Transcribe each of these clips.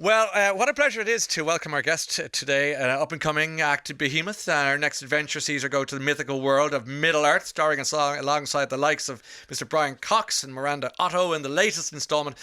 Well, what a pleasure it is to welcome our guest today, up-and-coming act behemoth. Our next adventure sees her go to the mythical world of Middle-earth, starring alongside the likes of Mr. Brian Cox and Miranda Otto in the latest instalment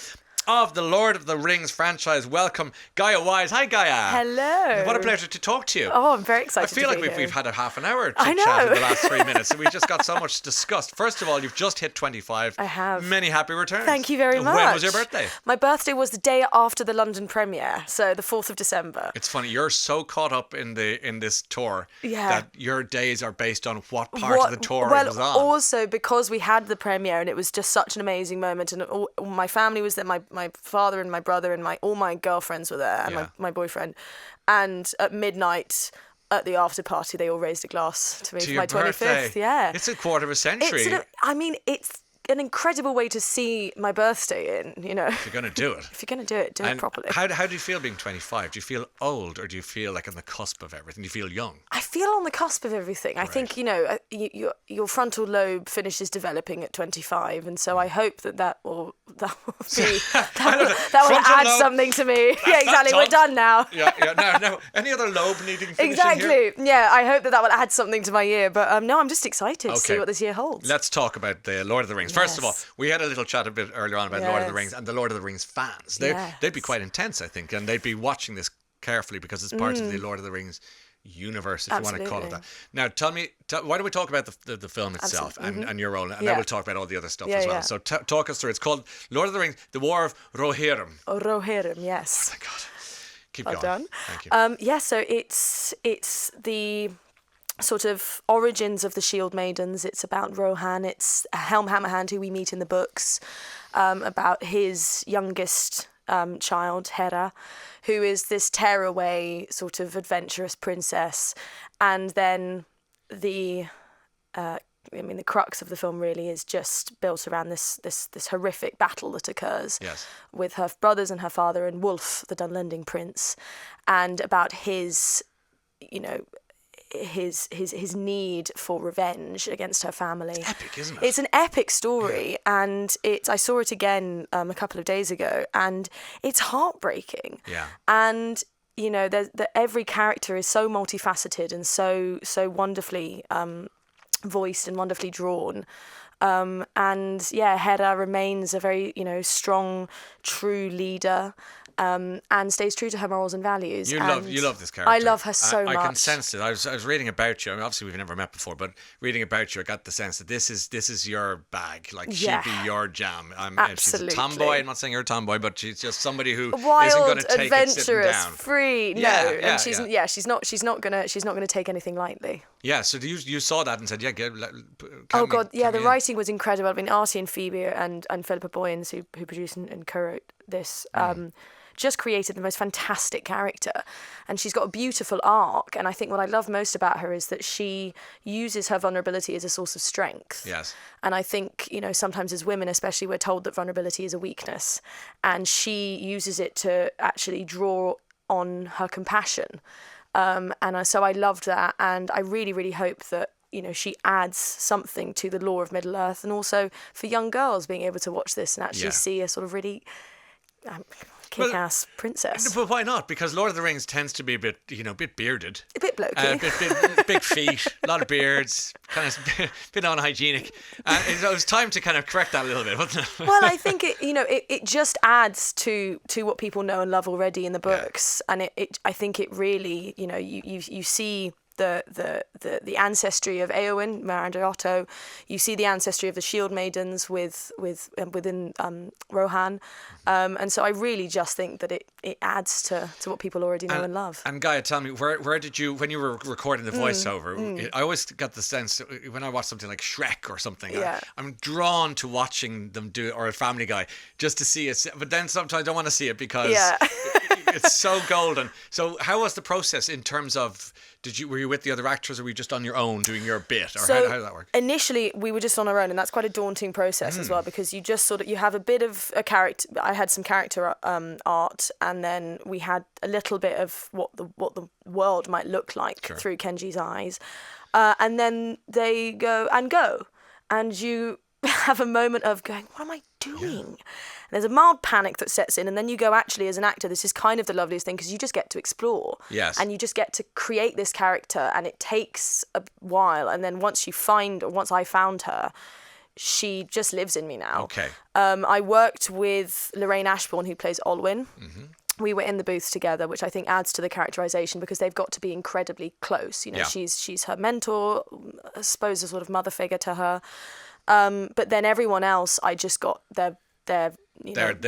of the Lord of the Rings franchise. Welcome, Gaia Wise. Hi, Gaia. Hello. What a pleasure to talk to you. Oh, I'm very excited. I feel like we've had a half an hour chit-chat in the last 3 minutes, and we just got so much discussed. First of all, you've just hit 25. I have. Many happy returns. Thank you very much. When was your birthday? My birthday was the day after the London premiere, so the 4th of December. It's funny, you're so caught up in this tour that your days are based on what part of the tour it was on. Well, also because we had the premiere and it was just such an amazing moment, and all my family was there, my father and my brother and all my girlfriends were there, and my boyfriend. And at midnight, at the after party, they all raised a glass to me for my 25th. Birthday. Yeah, it's a quarter of a century. It's an incredible way to see my birthday in, you know. If you're going to do it. If you're going to do it, do it properly. How do you feel being 25? Do you feel old, or do you feel like on the cusp of everything? Do you feel young? I feel on the cusp of everything. Right. I think, you know, your frontal lobe finishes developing at 25, and so I hope that will be that will add something to me. Yeah, exactly. We're done now. Yeah. No. Any other lobe needing finishing exactly. Here? Yeah, I hope that will add something to my year. But no, I'm just excited to see what this year holds. Let's talk about the Lord of the Rings. First of all, we had a little chat a bit earlier on about Lord of the Rings and the Lord of the Rings fans. They'd be quite intense, I think, and they'd be watching this carefully because it's part of the Lord of the Rings universe, if you want to call it that. Now, tell me, why don't we talk about the film itself and your role, and then we'll talk about all the other stuff as well. So talk us through. It's called Lord of the Rings, The War of Rohirrim. Oh, Rohirrim, yes. Oh my God. Keep well going. Done. Thank you. So it's the sort of origins of the Shield Maidens. It's about Rohan. It's Helm Hammerhand, who we meet in the books, about his youngest child, Hera, who is this tearaway sort of adventurous princess. And then the crux of the film really is just built around this horrific battle that occurs with her brothers and her father and Wulf, the Dunlending prince, and about his, you know, his need for revenge against her family. It's epic, isn't it? It's an epic story, and I saw it again a couple of days ago, and it's heartbreaking. Yeah. And you know, every character is so multifaceted and so wonderfully voiced and wonderfully drawn. And Hera remains a very, you know, strong, true leader. And stays true to her morals and values. You love this character. I love her so much. I can sense it. I was reading about you. I mean, obviously we've never met before, but reading about you, I got the sense that this is your bag. Like she'd be your jam. Absolutely. She's a tomboy. I'm not saying you're a tomboy, but she's just somebody who wild, isn't going to take it sitting adventurous, down. free. She's not gonna take anything lightly. Yeah. So you saw that and said, the writing was incredible. I mean, Artie and Phoebe and Philippa Boyens, who produced and co-wrote this. Just created the most fantastic character, and she's got a beautiful arc. And I think what I love most about her is that she uses her vulnerability as a source of strength. Yes. And I think, you know, sometimes as women especially, we're told that vulnerability is a weakness, and she uses it to actually draw on her compassion. So I loved that, and I really, really hope that, you know, she adds something to the lore of Middle-earth, and also for young girls being able to watch this and actually see a sort of really kick-ass princess. But why not? Because Lord of the Rings tends to be a bit bearded. A bit blokey. Big feet, a lot of beards, kind of bit unhygienic. And it was time to kind of correct that a little bit, wasn't it? Well, I think it just adds to what people know and love already in the books. And I think it really, you know, you see the ancestry of Éowyn, Miranda Otto. You see the ancestry of the Shield Maidens within Rohan, and so I really just think that it adds to what people already know and love. And Gaia, tell me, where did you, when you were recording the voiceover, I always got the sense when I watch something like Shrek or something, I'm drawn to watching them do it, or a Family Guy, just to see it. But then sometimes I don't want to see it because it's so golden. So how was the process in terms of? Were you with the other actors, or were you just on your own doing your bit, or how did that work? Initially, we were just on our own, and that's quite a daunting process as well, because you just you have a bit of a character. I had some character art, and then we had a little bit of what the world might look like through Kenji's eyes, and then they go, and you have a moment of going, what am I doing? There's a mild panic that sets in, and then you go, actually, as an actor, this is kind of the loveliest thing because you just get to explore. Yes. And you just get to create this character, and it takes a while. And then once I found her, she just lives in me now. Okay. I worked with Lorraine Ashbourne, who plays Olwyn. Mm-hmm. We were in the booth together, which I think adds to the characterization because they've got to be incredibly close. You know, she's her mentor, I suppose a sort of mother figure to her. But then everyone else, I just got their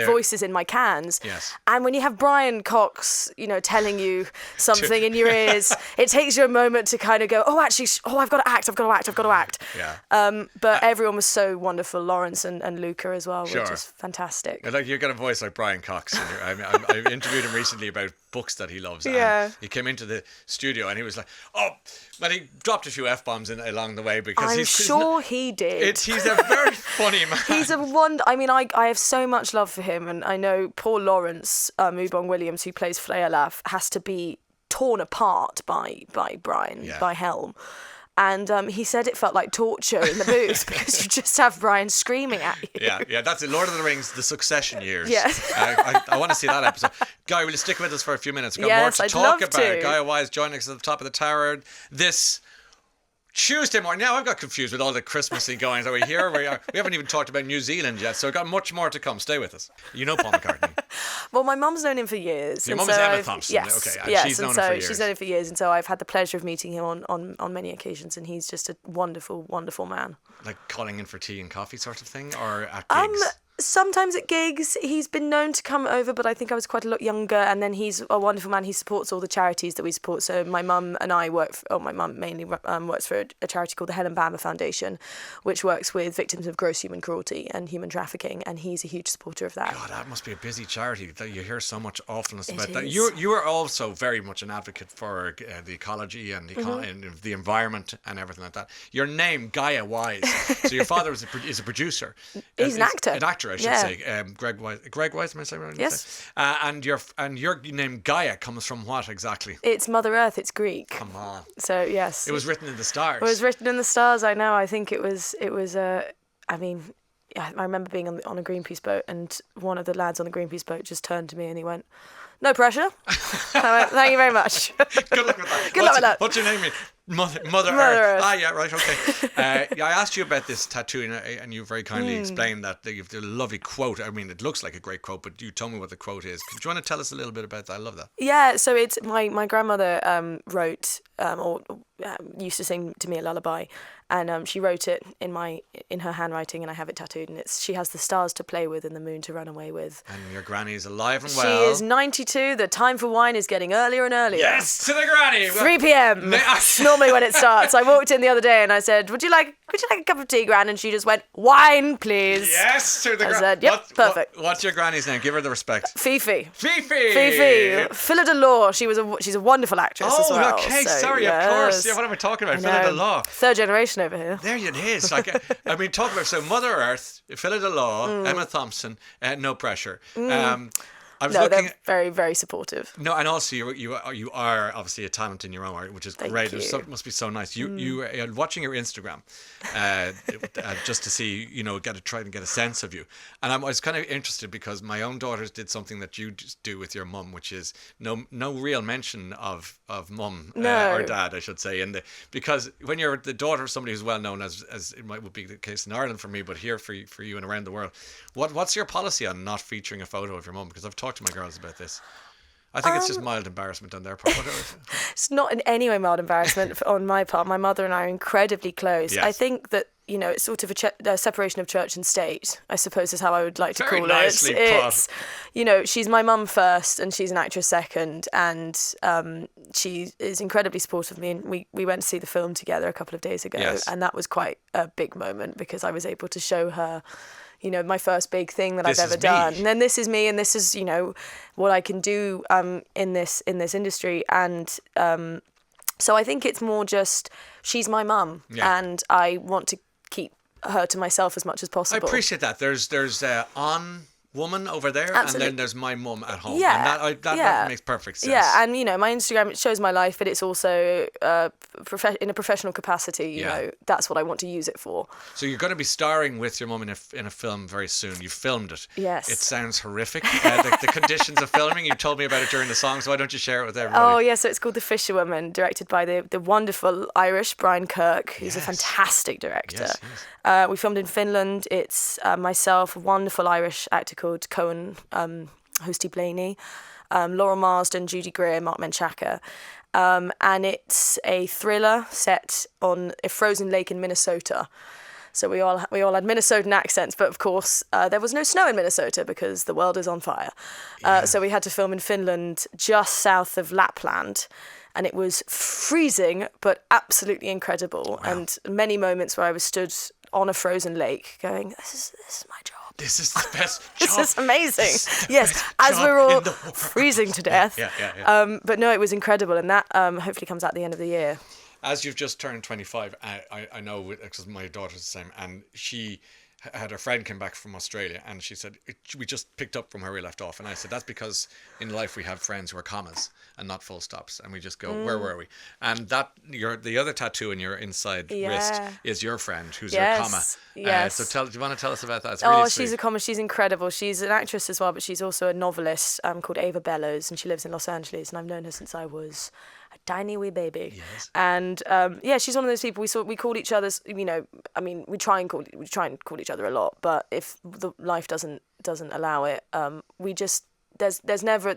voices in my cans. Yes. And when you have Brian Cox, telling you something in your ears, it takes you a moment to kind of go, I've got to act. Yeah. But everyone was so wonderful. Lawrence and Luca as well were just fantastic. Like, you've got a voice like Brian Cox. I interviewed him recently about books that he loves. Yeah. And he came into the studio and he was like, but he dropped a few F-bombs along the way because I'm sure he did. He's a very funny man. He's I have so much love for him, and I know poor Lawrence Mubong Williams, who plays Flealaf, has to be torn apart by Brian, by Helm. And he said it felt like torture in the booth because you just have Brian screaming at you. Yeah, that's it. Lord of the Rings, the Succession years. Yes. I want to see that episode. Guy, will you stick with us for a few minutes? We've got more to talk about. Gaia Wise joining us at the top of the tower this Tuesday morning. Now I've got confused with all the Christmassy goings. Are we here? We haven't even talked about New Zealand yet, so we've got much more to come. Stay with us. You know Paul McCartney. Well, my mum's known him for years. Your mum is Emma Thompson. Yes, okay. Yes, she's known him for years. She's known him for years, and so I've had the pleasure of meeting him on many occasions, and he's just a wonderful, wonderful man. Like calling in for tea and coffee sort of thing, or at gigs? Sometimes at gigs. He's been known to come over, but I think I was quite a lot younger, and then he's a wonderful man. He supports all the charities that we support. So my mum and I my mum mainly works for a charity called the Helen Bamber Foundation, which works with victims of gross human cruelty and human trafficking, and he's a huge supporter of that. God, that must be a busy charity. You hear so much awfulness about that. Is. You are also very much an advocate for the ecology and the environment and everything like that. Your name, Gaia Wise. So your father is a producer. He's an actor. An actor, I should say. Greg Wise, am I saying right? Yes. And your name Gaia comes from what exactly? It's Mother Earth. It's Greek. Come on. So yes. It was written in the stars. It was written in the stars. I know. I think it was. I remember being on a Greenpeace boat, and one of the lads on the Greenpeace boat just turned to me and he went, "No pressure." I went, "Thank you very much." Good luck with that. Good luck with that. What's your name? Mother Earth. Ah, yeah, right, okay. I asked you about this tattoo, and you very kindly explained that you've a lovely quote. I mean, it looks like a great quote, but you told me what the quote is. Do you want to tell us a little bit about that? I love that. Yeah, so it's my grandmother wrote or used to sing to me a lullaby, and she wrote it in her handwriting, and I have it tattooed, and she has the stars to play with and the moon to run away with. And your granny is alive and well. She is 92. The time for wine is getting earlier and earlier. Yes, to the granny. 3 p.m. Normally when it starts. I walked in the other day and I said, "Would you like a cup of tea, Gran?" And she just went, "Wine, please." Yes, to the granny. I said, "Yep, perfect." What's your granny's name? Give her the respect. Fifi. Fifi. Phila Delore. She's a wonderful actress as well. Oh, okay, so, sorry, yes. of course. Yeah, what am I talking about? Phila Delore. Third generation over here. There it is. Like, talk about Mother Earth, Phila Delore, Emma Thompson, No Pressure. They're very, very supportive. No, and also you are obviously a talent in your own right, which is great. It must be so nice. You watching your Instagram, just to see, try and get a sense of you. And I was kind of interested because my own daughters did something that you just do with your mum, which is no real mention of mum or dad, I should say. Because when you're the daughter of somebody who's well known, as it would be the case in Ireland for me, but here for you and around the world, what's your policy on not featuring a photo of your mum? Because I've talked to my girls about this. I think it's just mild embarrassment on their part. It's not in any way mild embarrassment on my part. My mother and I are incredibly close. Yes. I think that, it's sort of a separation of church and state, I suppose is how I would like to call nicely it. It's, she's my mum first and she's an actress second, and she is incredibly supportive of me, and we went to see the film together a couple of days ago. Yes. And that was quite a big moment because I was able to show her my first big thing that I've ever done. And then this is me, and this is, what I can do in this industry. And so I think it's more just, she's my mum, and I want to keep her to myself as much as possible. I appreciate that. There's on woman over there, Absolutely. and then there's my mum at home. Yeah. And that makes perfect sense. Yeah, and my Instagram, it shows my life, but it's also in a professional capacity. You know, that's what I want to use it for. So you're going to be starring with your mum in a film very soon. You filmed it. Yes. It sounds horrific. The conditions of filming. You told me about it during the song, so why don't you share it with everybody? Oh yeah, so it's called The Fisherwoman, directed by the wonderful Irish Brian Kirk, who's a fantastic director. Yes. We filmed in Finland. It's myself, a wonderful Irish actor called Cohen Hosty Blaney, Laura Marsden, Judy Greer, Mark Menchaca. And it's a thriller set on a frozen lake in Minnesota. So we all had Minnesotan accents, but of course there was no snow in Minnesota because the world is on fire. So we had to film in Finland, just south of Lapland, and it was freezing but absolutely incredible. Wow. And many moments where I was stood on a frozen lake, going, "This is my job. This is the best job. This is amazing." Yes, as we're all freezing to death. Yeah. But no, it was incredible, and that hopefully comes out at the end of the year. As you've just turned 25, I know because my daughter's the same, and she had a friend come back from Australia, and she said, we just picked up from where we left off. And I said, that's because in life we have friends who are commas and not full stops, and we just go, where were we? And that the other tattoo in your inside wrist is your friend who's your comma. Yes. So do you want to tell us about that? It's really sweet. She's a comma. She's incredible. She's an actress as well, but she's also a novelist called Ava Bellows, and she lives in Los Angeles, and I've known her since I was a tiny wee baby. Yes. And she's one of those people we called each other's, we try and call each other a lot, but if the life doesn't allow it, we just there's never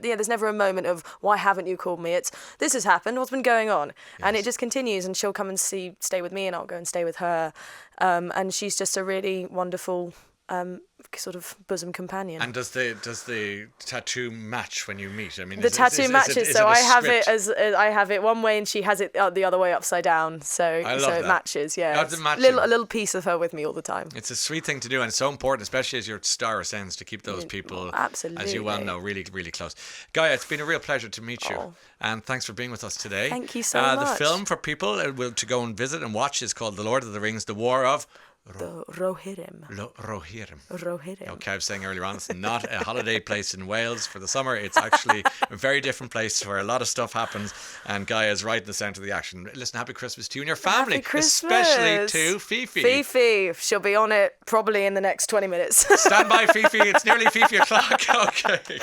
a moment of why haven't you called me? It's this has happened, what's been going on? Yes. And it just continues, and she'll come and stay with me, and I'll go and stay with her. And she's just a really wonderful sort of bosom companion. And does the tattoo match when you meet? I mean, the tattoo matches. So I have it I have it one way, and she has it the other way upside down. So it matches. Yeah, a little piece of her with me all the time. It's a sweet thing to do, and it's so important, especially as your star ascends, to keep those people, absolutely, as you well know, really, really close. Gaia, it's been a real pleasure to meet you, and thanks for being with us today. Thank you so much. The film for people to go and visit and watch is called The Lord of the Rings: The War of The Rohirrim. Rohirrim. Okay, I was saying earlier on, it's not a holiday place in Wales for the summer. It's actually a very different place where a lot of stuff happens, and Gaia is right in the centre of the action. Listen, happy Christmas to you and your family. Happy Christmas. Especially to Fifi. Fifi. She'll be on it probably in the next 20 minutes. Stand by, Fifi. It's nearly Fifi o'clock. Okay.